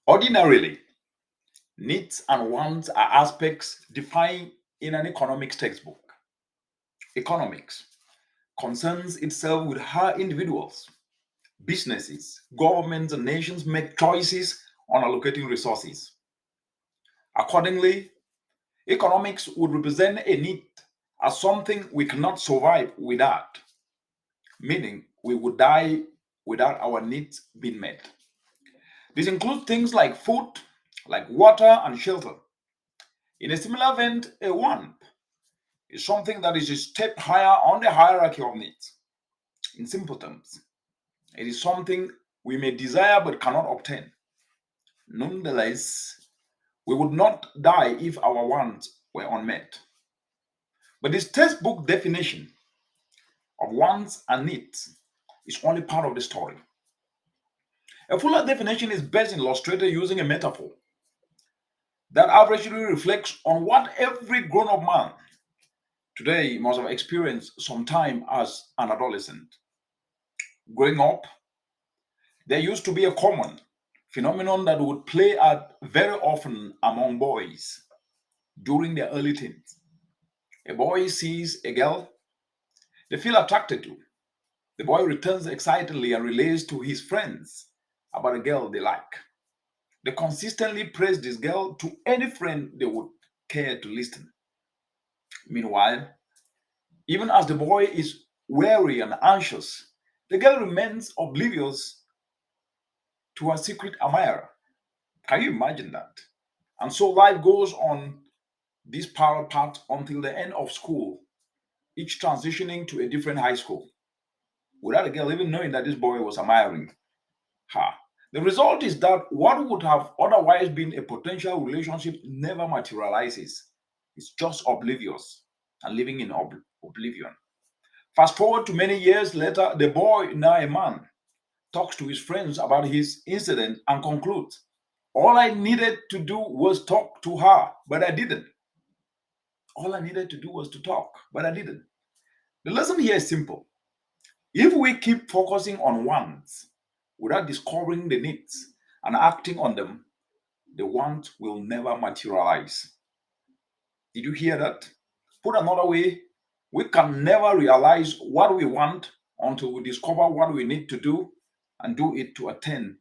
Ordinarily, needs and wants are aspects defined in an economics textbook. Economics concerns itself with how individuals, businesses, governments, and nations make choices on allocating resources. Accordingly, economics would represent a need as something we cannot survive without, meaning we would die without our needs being met. This includes things like food, like water and shelter. In a similar vein, a want is something that is a step higher on the hierarchy of needs. In simple terms, it is something we may desire but cannot obtain. Nonetheless, we would not die if our wants were unmet. But this textbook definition of wants and needs is only part of the story. A fuller definition is best illustrated using a metaphor that averagely reflects on what every grown up man today must have experienced sometime as an adolescent. Growing up, there used to be a common phenomenon that would play out very often among boys during their early teens. A boy sees a girl they feel attracted to. The boy returns excitedly and relays to his friends about a girl they like. They consistently praise this girl to any friend they would care to listen. Meanwhile, even as the boy is weary and anxious, the girl remains oblivious to her secret admirer. Can you imagine that? And so life goes on this parallel path until the end of school, each transitioning to a different high school, without the girl even knowing that this boy was admiring her. The result is that what would have otherwise been a potential relationship never materializes. It's just oblivious and living in oblivion. Fast forward to many years later, the boy, now a man, talks to his friends about his incident and concludes, all I needed to do was talk to her, but I didn't. All I needed to do was to talk, but I didn't. The lesson here is simple. If we keep focusing on wants without discovering the needs and acting on them, the want will never materialize. Did you hear that? Put another way, we can never realize what we want until we discover what we need to do and do it to attain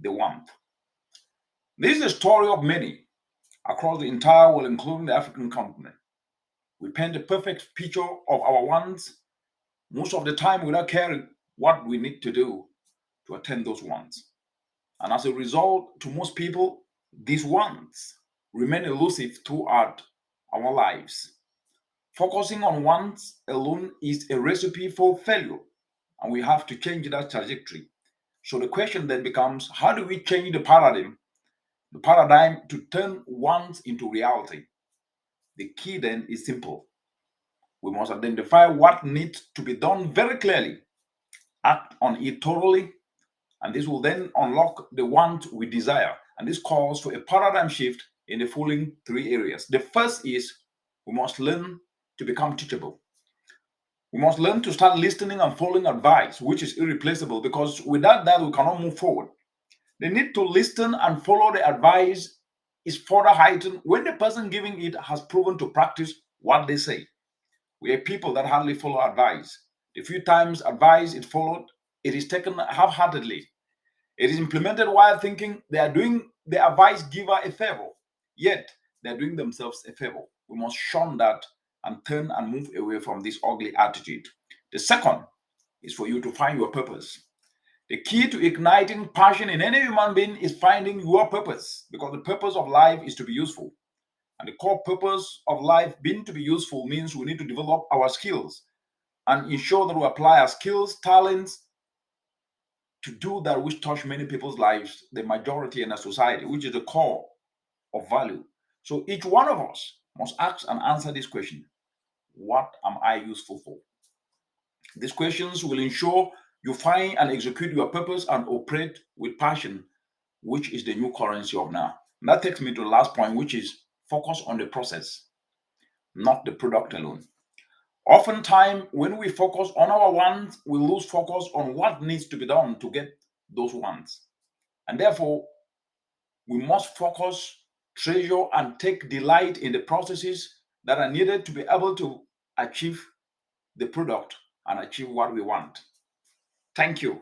the want. This is a story of many across the entire world, including the African continent. We paint a perfect picture of our wants most of the time without caring what we need to do to attain those wants. And as a result, to most people, these wants remain elusive throughout our lives. Focusing on wants alone is a recipe for failure, and we have to change that trajectory. So the question then becomes, how do we change the paradigm to turn wants into reality? The key then is simple. We must identify what needs to be done very clearly, act on it thoroughly, and this will then unlock the want we desire. And this calls for a paradigm shift in the following three areas. The first is we must learn to become teachable. We must learn to start listening and following advice, which is irreplaceable because without that, we cannot move forward. The need to listen and follow the advice is further heightened when the person giving it has proven to practice what they say. We are people that hardly follow advice. The few times advice is followed, it is taken half heartedly. It is implemented while thinking they are doing the advice giver a favor, yet they are doing themselves a favor. We must shun that and turn and move away from this ugly attitude. The second is for you to find your purpose. The key to igniting passion in any human being is finding your purpose because the purpose of life is to be useful. And the core purpose of life being to be useful means we need to develop our skills and ensure that we apply our skills, talents to do that which touch many people's lives, the majority in a society, which is the core of value. So each one of us must ask and answer this question: what am I useful for? These questions will ensure you find and execute your purpose and operate with passion, which is the new currency of now. And that takes me to the last point, which is focus on the process, not the product alone. Oftentimes, when we focus on our wants, we lose focus on what needs to be done to get those wants. And therefore, We must focus, treasure, and take delight in the processes that are needed to be able to achieve the product and achieve what we want. Thank you.